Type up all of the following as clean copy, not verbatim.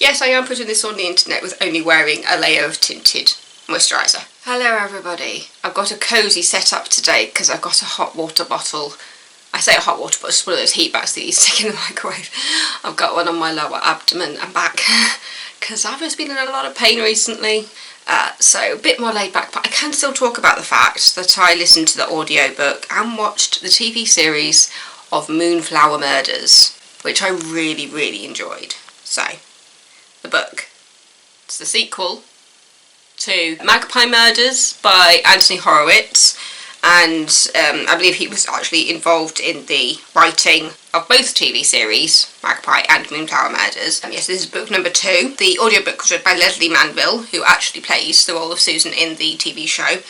Yes, I am putting this on the internet with only wearing a layer of tinted moisturiser. Hello everybody. I've got a cosy setup today because I've got a hot water bottle. I say a hot water bottle, it's one of those heat bags that you stick in the microwave. I've got one on my lower abdomen and back because I've just been in a lot of pain recently. So a bit more laid back, but I can still talk about the fact that I listened to the audiobook and watched the TV series of Moonflower Murders, which I really enjoyed. So, the book. It's the sequel to Magpie Murders by Anthony Horowitz, and I believe he was actually involved in the writing of both TV series, Magpie and Moonflower Murders. Yes, this is book number 2. The audiobook was read by Leslie Manville, who actually plays the role of Susan in the TV show,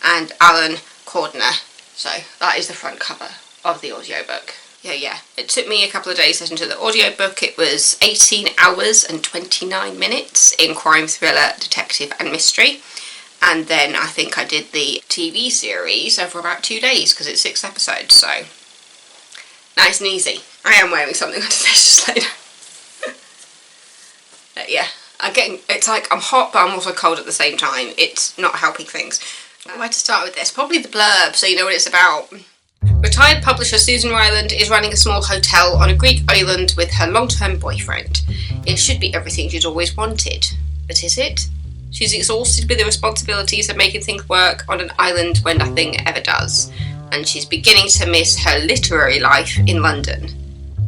and Alan Cordner. So that is the front cover of the audiobook. Yeah. It took me a couple of days to listen to the audiobook. It was 18 hours and 29 minutes in crime, thriller, detective and mystery. And then I think I did the TV series over about 2 days because it's 6 episodes, so nice and easy. I am wearing something under this just later. Yeah, it's like I'm hot but I'm also cold at the same time. It's not helping things. Where to start with this? Probably the blurb so you know what it's about. Retired publisher Susan Ryland is running a small hotel on a Greek island with her long-term boyfriend. It should be everything she's always wanted. But is it? She's exhausted with the responsibilities of making things work on an island where nothing ever does. And she's beginning to miss her literary life in London.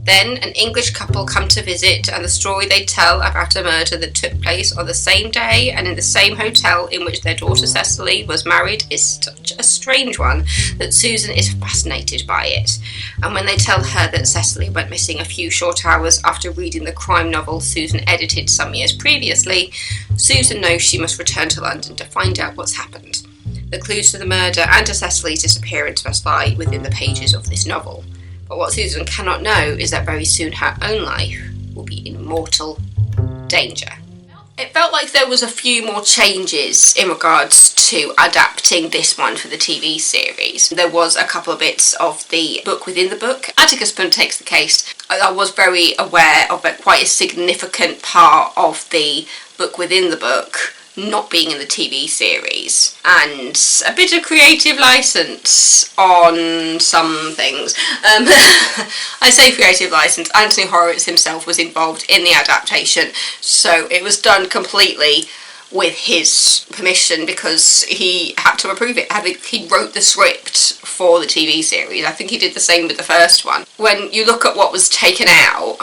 Then an English couple come to visit, and the story they tell about a murder that took place on the same day and in the same hotel in which their daughter Cecily was married is such a strange one that Susan is fascinated by it. And when they tell her that Cecily went missing a few short hours after reading the crime novel Susan edited some years previously, Susan knows she must return to London to find out what's happened. The clues to the murder and to Cecily's disappearance must lie within the pages of this novel. But what Susan cannot know is that very soon her own life will be in mortal danger. It felt like there was a few more changes in regards to adapting this one for the TV series. There was a couple of bits of the book within the book. Atticus Punn takes the case. I was very aware of quite a significant part of the book within the book not being in the TV series, and a bit of creative license on some things. I say creative license, Anthony Horowitz himself was involved in the adaptation, so it was done completely with his permission because he had to approve it. He wrote the script for the TV series. I think he did the same with the first one. When you look at what was taken out,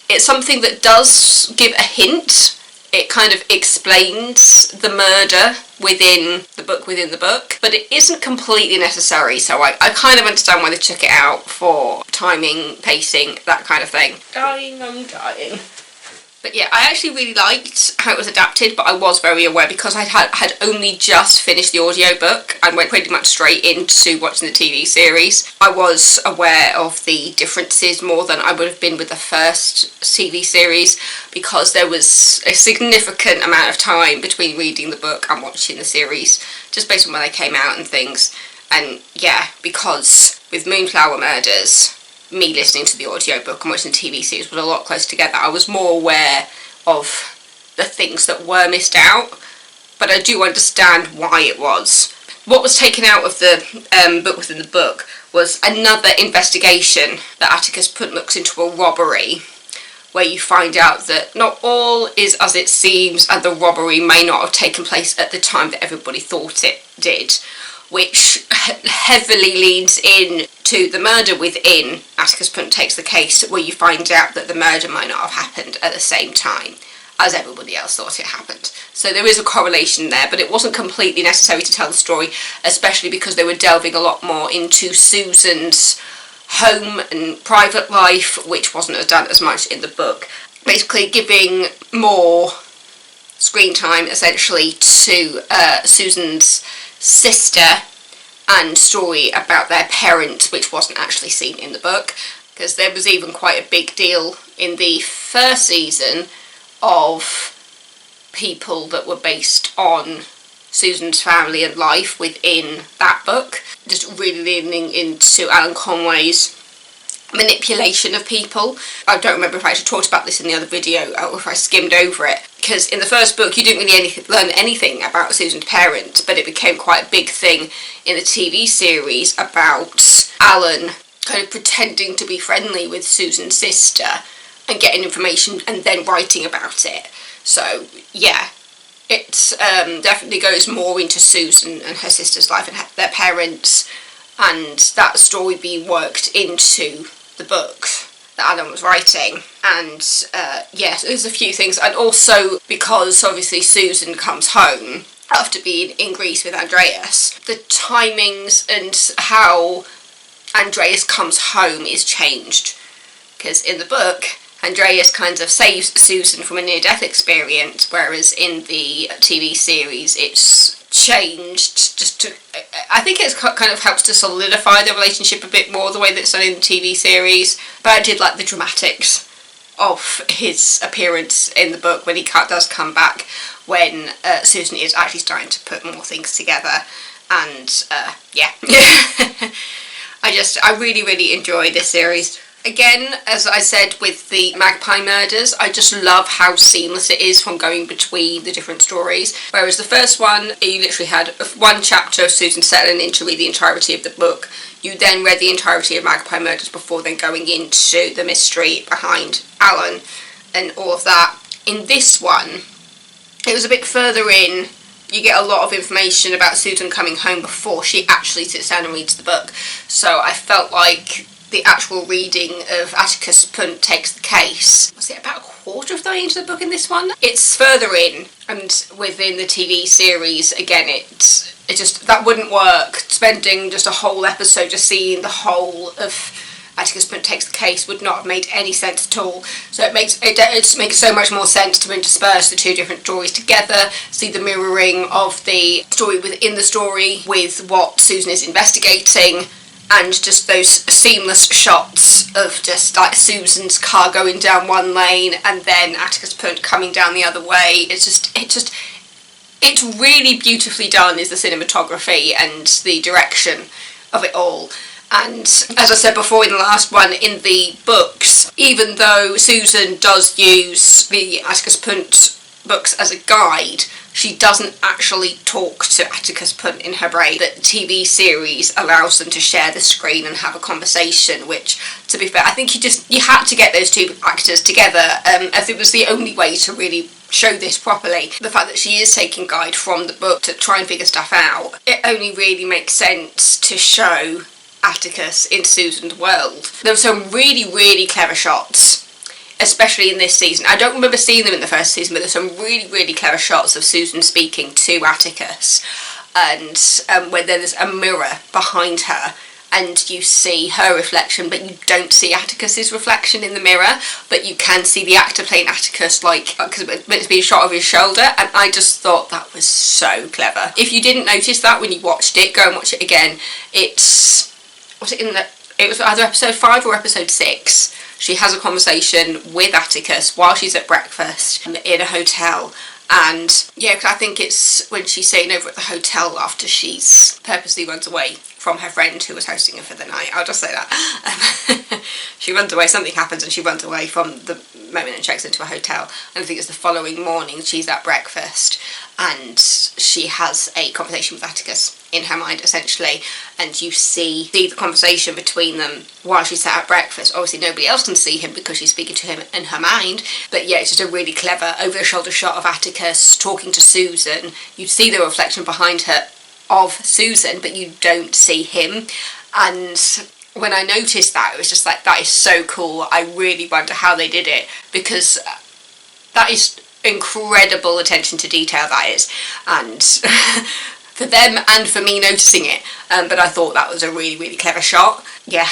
it's something that does give a hint. It kind of explains the murder within the book, but it isn't completely necessary, so I kind of understand why they took it out for timing, pacing, that kind of thing. I'm dying. But yeah, I actually really liked how it was adapted, but I was very aware because I had only just finished the audiobook and went pretty much straight into watching the TV series. I was aware of the differences more than I would have been with the first TV series because there was a significant amount of time between reading the book and watching the series, just based on when they came out and things. And yeah, because with Moonflower Murders, me listening to the audiobook and watching the TV series was a lot closer together. I was more aware of the things that were missed out, but I do understand why it was. What was taken out of the book within the book was another investigation that Atticus Punn looks into a robbery, where you find out that not all is as it seems and the robbery may not have taken place at the time that everybody thought it did, which heavily leads in to the murder within Atticus Punn Takes the Case, where you find out that the murder might not have happened at the same time as everybody else thought it happened. So there is a correlation there, but it wasn't completely necessary to tell the story, especially because they were delving a lot more into Susan's home and private life, which wasn't done as much in the book. Basically giving more screen time, essentially, to Susan's sister and story about their parent, which wasn't actually seen in the book, because there was even quite a big deal in the first season of people that were based on Susan's family and life within that book, just really leaning into Alan Conway's manipulation of people. I don't remember if I actually talked about this in the other video or if I skimmed over it, because in the first book you didn't really learn anything about Susan's parents, but it became quite a big thing in the TV series about Alan kind of pretending to be friendly with Susan's sister and getting information and then writing about it. So yeah, it definitely goes more into Susan and her sister's life and their parents, and that story being worked into the book that Alan was writing. And yes, there's a few things, and also because obviously Susan comes home after being in Greece with Andreas, the timings and how Andreas comes home is changed, because in the book Andreas kind of saves Susan from a near-death experience, whereas in the TV series it's changed just to, I think it's kind of helps to solidify the relationship a bit more the way that it's done in the TV series. But I did like the dramatics of his appearance in the book when he does come back, when Susan is actually starting to put more things together. And yeah, I really enjoy this series. Again, as I said with the Magpie Murders, I just love how seamless it is from going between the different stories. Whereas the first one, you literally had one chapter of Susan settling in to read the entirety of the book. You then read the entirety of Magpie Murders before then going into the mystery behind Alan and all of that. In this one, it was a bit further in. You get a lot of information about Susan coming home before she actually sits down and reads the book. So I felt like the actual reading of Atticus Punt Takes the Case, was it about a quarter of the way into the book in this one? It's further in, and within the TV series, again, it just, that wouldn't work. Spending just a whole episode just seeing the whole of Atticus Punt Takes the Case would not have made any sense at all. So it makes so much more sense to intersperse the two different stories together, see the mirroring of the story within the story with what Susan is investigating, and just those seamless shots of just like Susan's car going down one lane and then Atticus Punt coming down the other way. It's really beautifully done, is the cinematography and the direction of it all. And as I said before in the last one, in the books, even though Susan does use the Atticus Punt books as a guide, she doesn't actually talk to Atticus Punt in her brain. The TV series allows them to share the screen and have a conversation, which, to be fair, I think you had to get those two actors together, as it was the only way to really show this properly. The fact that she is taking guide from the book to try and figure stuff out, it only really makes sense to show Atticus in Susan's world. There were some really clever shots, especially in this season. I don't remember seeing them in the first season, but there's some really clever shots of Susan speaking to Atticus, and where there's a mirror behind her and you see her reflection, but you don't see Atticus's reflection in the mirror, but you can see the actor playing Atticus, like, because it's meant to be a shot of his shoulder, and I just thought that was so clever. If you didn't notice that when you watched it, go and watch it again. It was either episode 5 or episode 6. She has a conversation with Atticus while she's at breakfast in a hotel. And yeah, I think it's when she's staying over at the hotel after she's purposely runs away from her friend who was hosting her for the night. I'll just say that. She runs away, something happens and she runs away from the moment and checks into a hotel. And I think it's the following morning she's at breakfast and she has a conversation with Atticus in her mind, essentially, and you see the conversation between them while she's sat at breakfast. Obviously nobody else can see him because she's speaking to him in her mind, but yeah, it's just a really clever over-the-shoulder shot of Atticus talking to Susan. You see the reflection behind her of Susan, but you don't see him. And when I noticed that, it was just like, that is so cool. I really wonder how they did it, because that is incredible attention to detail, that is, and for them and for me noticing it, but I thought that was a really clever shot. Yeah.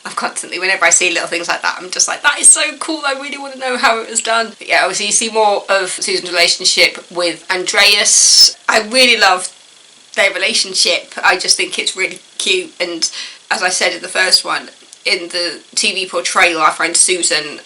I'm constantly, whenever I see little things like that, I'm just like, that is so cool, I really want to know how it was done. But yeah, obviously you see more of Susan's relationship with Andreas. I really love their relationship. I just think it's really cute, and as I said in the first one, in the TV portrayal, I find Susan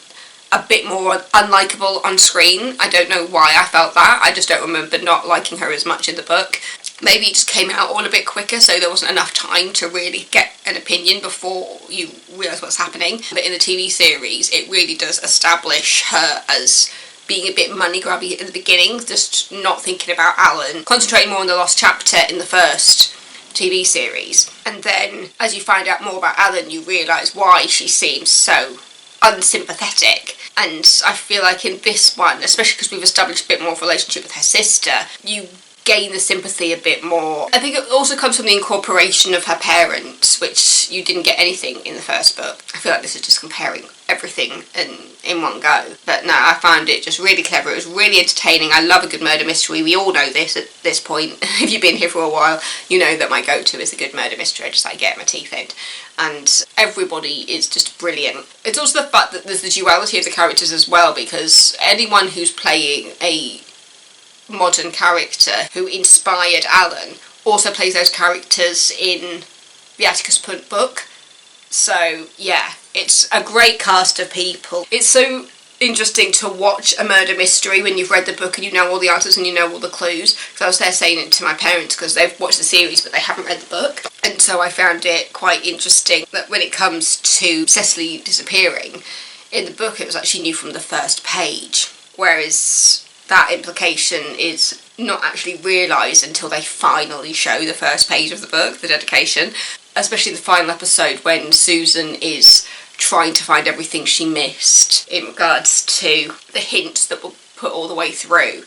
a bit more unlikable on screen. I don't know why I felt that. I just don't remember not liking her as much in the book. maybe it just came out all a bit quicker, so there wasn't enough time to really get an opinion before you realise what's happening. But in the TV series, it really does establish her as being a bit money grabby at the beginning, just not thinking about Alan, concentrating more on the lost chapter in the first TV series. And then as you find out more about Alan, you realise why she seems so unsympathetic. And I feel like in this one, especially because we've established a bit more of a relationship with her sister, you gain the sympathy a bit more. I think it also comes from the incorporation of her parents, which you didn't get anything in the first book. I feel like this is just comparing everything in one go. But no, I found it just really clever. It was really entertaining. I love a good murder mystery. We all know this at this point. If you've been here for a while, you know that my go-to is a good murder mystery. I just like get my teeth in. And everybody is just brilliant. It's also the fact that there's the duality of the characters as well, because anyone who's playing a modern character who inspired Alan also plays those characters in the Atticus Punt book. So yeah, it's a great cast of people. It's so interesting to watch a murder mystery when you've read the book and you know all the answers and you know all the clues. Because I was there saying it to my parents because they've watched the series but they haven't read the book. And so I found it quite interesting that when it comes to Cecily disappearing, in the book it was like she knew from the first page. Whereas that implication is not actually realised until they finally show the first page of the book, the dedication. Especially the final episode when Susan is trying to find everything she missed in regards to the hints that were put all the way through.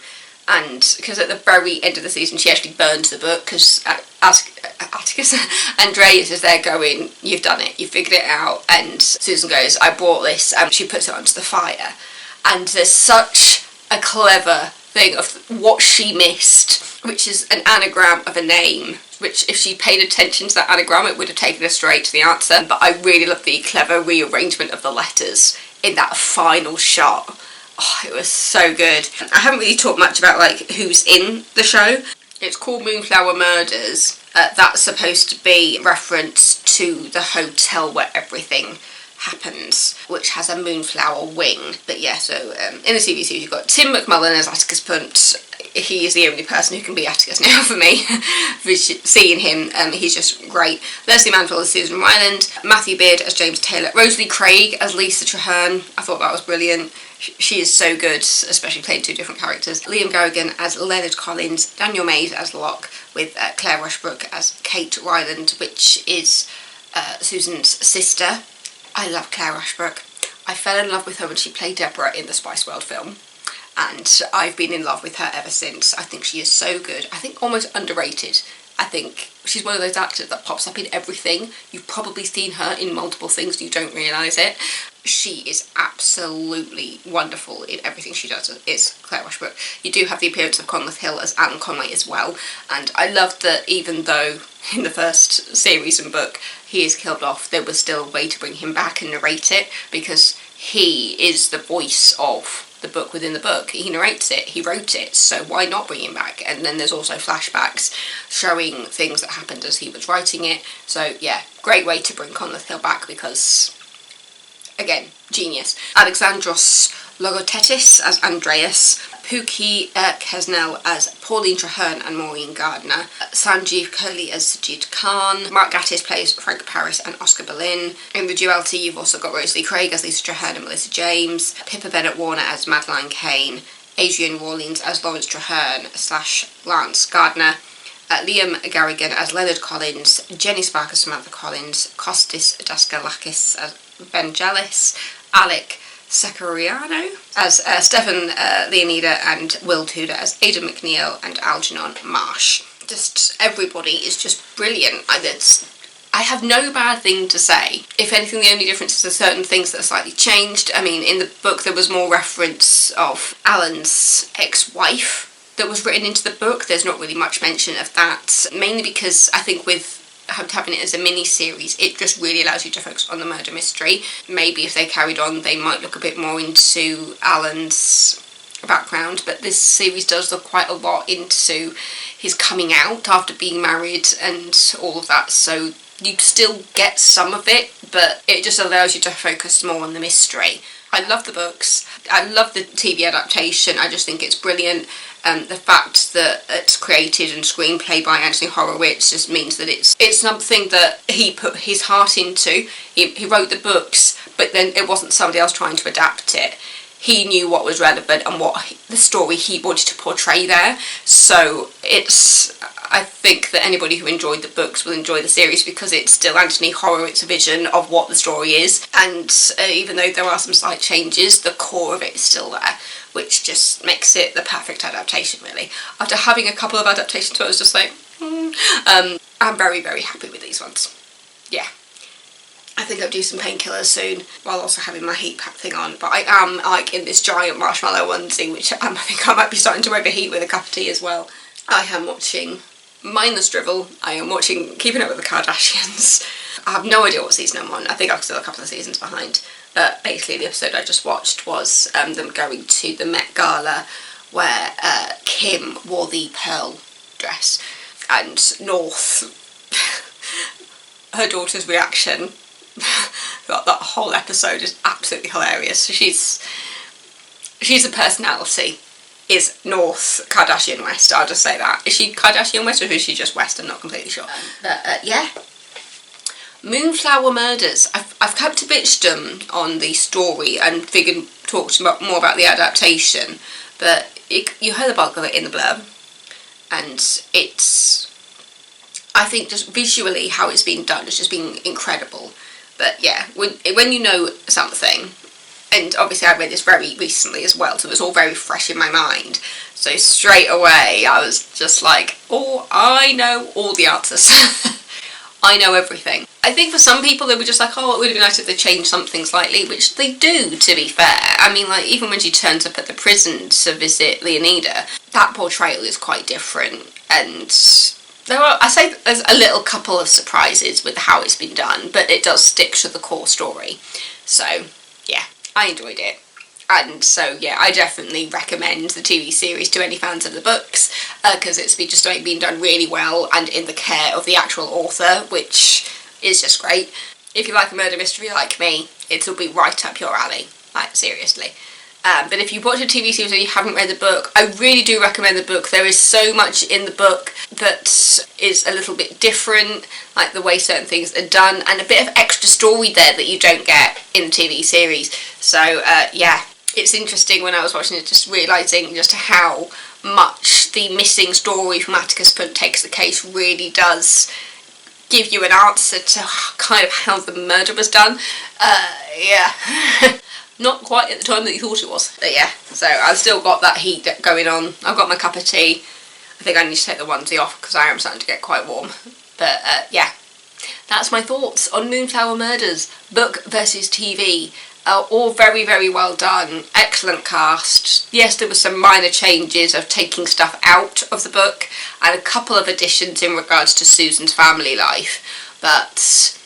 And because at the very end of the season she actually burns the book because Atticus Andreas is there going, you've done it, you figured it out. And Susan goes, I brought this, and she puts it onto the fire. And there's such a clever thing of what she missed, which is an anagram of a name, which if she paid attention to that anagram it would have taken her straight to the answer. But I really love the clever rearrangement of the letters in that final shot. Oh, it was so good. I haven't really talked much about like who's in the show. It's called Moonflower Murders. That's supposed to be reference to the hotel where everything happens, which has a moonflower wing. But yeah, so in the TV series you've got Tim McMullen as Atticus Punt. He is the only person who can be Atticus now for me. Seeing him, he's just great. Leslie Manville as Susan Ryland, Matthew Beard as James Taylor, Rosalie Craig as Lisa Traherne. I thought that was brilliant. She is so good, especially playing two different characters. Liam Garrigan as Leonard Collins, Daniel Mays as Locke, with Claire Rushbrook as Kate Ryland, which is Susan's sister. I love Claire Rushbrook. I fell in love with her when she played Deborah in the Spice World film, and I've been in love with her ever since. I think she is so good. I think almost underrated. I think she's one of those actors that pops up in everything. You've probably seen her in multiple things, you don't realise it. She is absolutely wonderful in everything she does, is Claire Rushbrook. You do have the appearance of Conleth Hill as Alan Conway as well, and I love that even though in the first series and book he is killed off, there was still a way to bring him back and narrate it, because he is the voice of the book within the book. He narrates it, he wrote it, so why not bring him back? And then there's also flashbacks showing things that happened as he was writing it. So yeah, great way to bring Conleth Hill back because, again, genius. Alexandros Logothetis as Andreas, Pookie Kesnel as Pauline Traherne and Maureen Gardner, Sanjeev Kohli as Sajid Khan, Mark Gatiss plays Frank Paris and Oscar Berlin. In the duality you've also got Rosalie Craig as Lisa Traherne and Melissa James, Pippa Bennett-Warner as Madeline Kane, Adrian Rawlings as Lawrence Traherne / Lance Gardner, Liam Garrigan as Leonard Collins, Jenny Spark as Samantha Collins, Kostis Daskalakis as Vangelis, Alec Sakariano as Stefan Leonida, and Will Tudor as Aidan McNeil and Algernon Marsh. Just everybody is just brilliant. I have no bad thing to say. If anything, the only difference is certain things that are slightly changed. I mean, in the book there was more reference of Alan's ex-wife that was written into the book. There's not really much mention of that, mainly because I think with having it as a mini-series, it just really allows you to focus on the murder mystery. Maybe if they carried on, they might look a bit more into Alan's background, but this series does look quite a lot into his coming out after being married and all of that, so You still get some of it, but it just allows you to focus more on the mystery. I love the books. I love the TV adaptation. I just think it's brilliant. The fact that it's created and screenplay by Anthony Horowitz just means that it's something that he put his heart into. He wrote the books, but then it wasn't somebody else trying to adapt it. He knew what was relevant and what the story he wanted to portray there. So I think that anybody who enjoyed the books will enjoy the series because it's still Anthony Horowitz's vision of what the story is. And even though there are some slight changes, the core of it is still there, which just makes it the perfect adaptation, really. After having a couple of adaptations where I was just like, I'm very, very happy with these ones. Yeah. I think I'll do some painkillers soon while also having my heat pack thing on. But I am like in this giant marshmallow onesie, which I think I might be starting to overheat with a cup of tea as well. I am watching Mindless Drivel. I am watching Keeping Up with the Kardashians. I have no idea what season I'm on. I think I'm still a couple of seasons behind. But basically the episode I just watched was them going to the Met Gala where Kim wore the pearl dress and North, her daughter's reaction. That whole episode is absolutely hilarious. She's a personality. Is North Kardashian West, I'll just say that. Is she Kardashian West or is she just West? I'm not completely sure. Yeah. Moonflower Murders. I've kept a bitchdom on the story and talked more about the adaptation, but you heard the bulk of it in the blurb, and it's, I think just visually how it's been done has just been incredible. But yeah, when you know something, and obviously I read this very recently as well, so it was all very fresh in my mind. So straight away I was just like, oh, I know all the answers. I know everything. I think for some people they were just like, oh, it would have been nice if they changed something slightly, which they do, to be fair. I mean, like, even when she turns up at the prison to visit Leonida, that portrayal is quite different, and I say there's a little couple of surprises with how it's been done, but it does stick to the core story. So, yeah, I enjoyed it. And so, yeah, I definitely recommend the TV series to any fans of the books, because it's just been done really well and in the care of the actual author, which is just great. If you like a murder mystery like me, it'll be right up your alley, like, seriously. But if you watch a TV series and you haven't read the book, I really do recommend the book. There is so much in the book that is a little bit different, like the way certain things are done, and a bit of extra story there that you don't get in the TV series. So, yeah, it's interesting when I was watching it, just realising just how much the missing story from Atticus Punt Takes the Case really does give you an answer to kind of how the murder was done. Yeah. Not quite at the time that you thought it was. But yeah, so I've still got that heat going on. I've got my cup of tea. I think I need to take the onesie off because I am starting to get quite warm. But yeah, that's my thoughts on Moonflower Murders, book versus TV. All very, very well done. Excellent cast. Yes, there were some minor changes of taking stuff out of the book and a couple of additions in regards to Susan's family life. But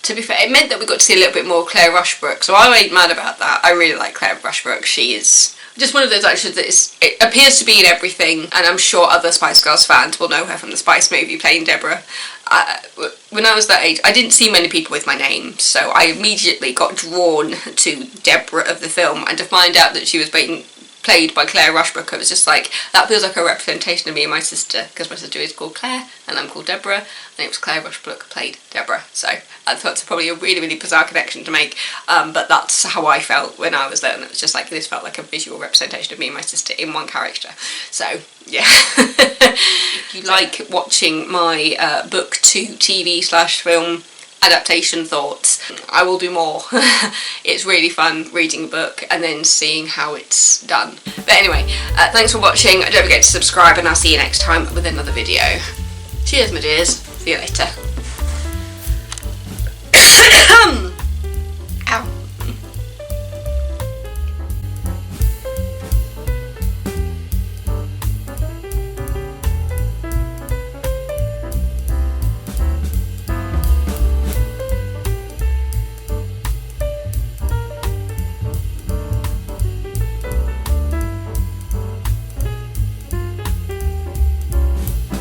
to be fair, it meant that we got to see a little bit more Claire Rushbrook, so I ain't mad about that. I really like Claire Rushbrook. She is just one of those actors that it appears to be in everything, and I'm sure other Spice Girls fans will know her from the Spice movie playing Deborah. When I was that age, I didn't see many people with my name, so I immediately got drawn to Deborah of the film, and to find out that she was being played by Claire Rushbrook, I was just like, that feels like a representation of me and my sister, because my sister is called Claire and I'm called Deborah, and it was Claire Rushbrook played Deborah. So I thought it's probably a really, really bizarre connection to make, but that's how I felt when I was there, and it was just like, this felt like a visual representation of me and my sister in one character. So yeah. If you like watching my book to TV/film adaptation thoughts, I will do more. It's really fun reading a book and then seeing how it's done. But anyway, thanks for watching. Don't forget to subscribe, and I'll see you next time with another video. Cheers, my dears. See you later.